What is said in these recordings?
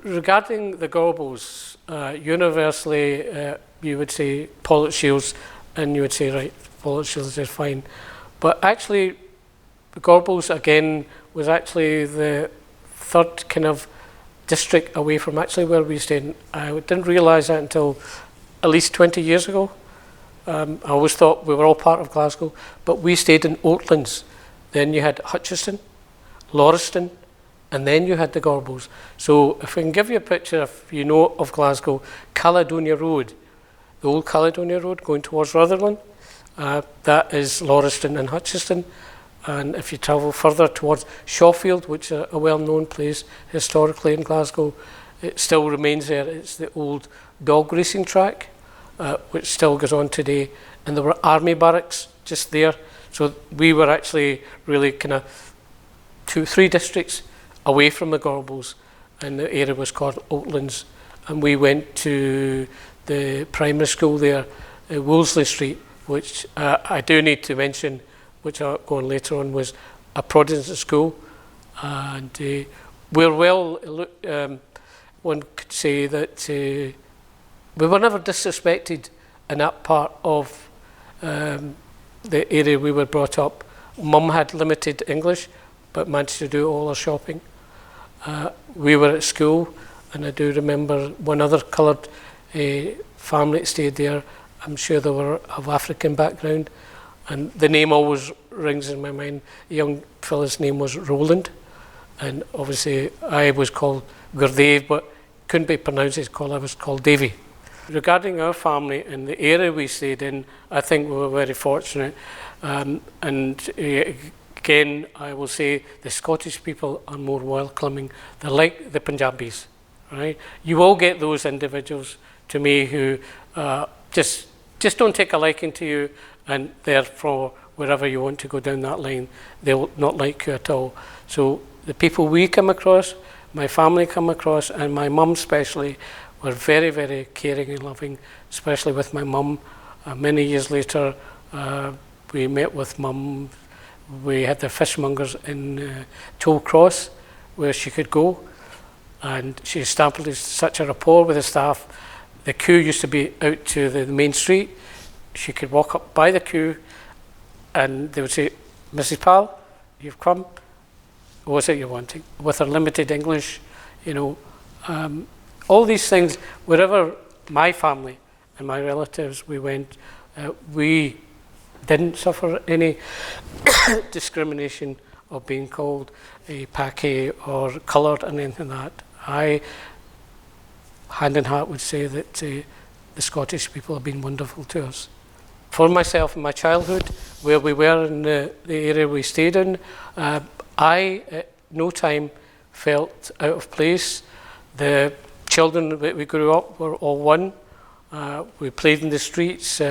regarding the Gorbals, universally you would say Pall shields, and you would say, right, Pall shields is fine. But actually, the Gorbals, again, was actually the third kind of district away from actually where we stayed. I didn't realise that until at least 20 years ago. I always thought we were all part of Glasgow, but we stayed in Oatlands. Then you had Hutchiston, Lauriston, and then you had the Gorbals. So if I can give you a picture, if you know of Glasgow, Caledonia Road, the old Caledonia Road going towards Rutherland, that is Lauriston and Hutchiston. And if you travel further towards Shawfield, which is a well-known place historically in Glasgow, it still remains there. It's the old dog racing track, which still goes on today. And there were army barracks just there. So we were actually really kind of 2-3 districts away from the Gorbals, and the area was called Oatlands. And we went to the primary school there, Wolseley Street, which I do need to mention, which I'll go on later on, was a Protestant school. And we're well, one could say that we were never disrespected in that part of the area we were brought up. Mum had limited English, but managed to do all her shopping. We were at school, and I do remember one other coloured family that stayed there. I'm sure they were of African background, and the name always rings in my mind. The young fella's name was Roland, and obviously I was called Gurdev, but couldn't be pronounced as called. I was called Davy. Regarding our family and the area we stayed in, I think we were very fortunate. Again, I will say the Scottish people are more welcoming. They're like the Punjabis, right? You will get those individuals to me who just don't take a liking to you, and therefore wherever you want to go down that line, they'll not like you at all. So the people we come across, my family come across, and my mum especially, were very, very caring and loving, especially with my mum. Many years later, we met with mum. We had the fishmongers in Toll Cross where she could go, and she established such a rapport with the staff. The queue used to be out to the main street. She could walk up by the queue, and they would say, "Mrs. Pall, you've come. What is it you're wanting?" With her limited English, all these things. Wherever my family and my relatives we went, we didn't suffer any discrimination of being called a Paki or coloured and anything like that. I, hand in heart, would say that the Scottish people have been wonderful to us. For myself, in my childhood, where we were in the area we stayed in, I at no time felt out of place. The children that we grew up were all one. We played in the streets.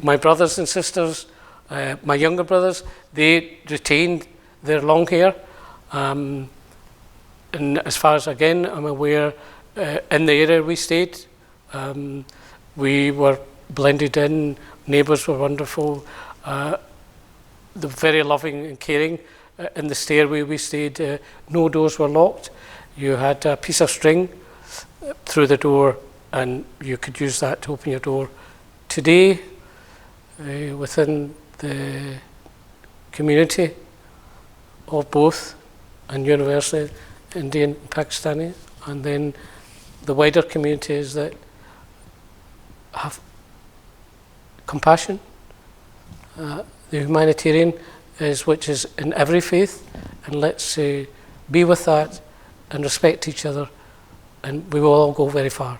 My brothers and sisters, my younger brothers, they retained their long hair. And as far as, again, I'm aware, in the area we stayed, we were blended in. Neighbours were wonderful. They're very loving and caring. In the stairway we stayed, no doors were locked. You had a piece of string through the door, and you could use that to open your door. Today, within the community of both, and universally Indian and Pakistani, and then the wider communities that have compassion, the humanitarian which is in every faith, and let's be with that and respect each other, and we will all go very far.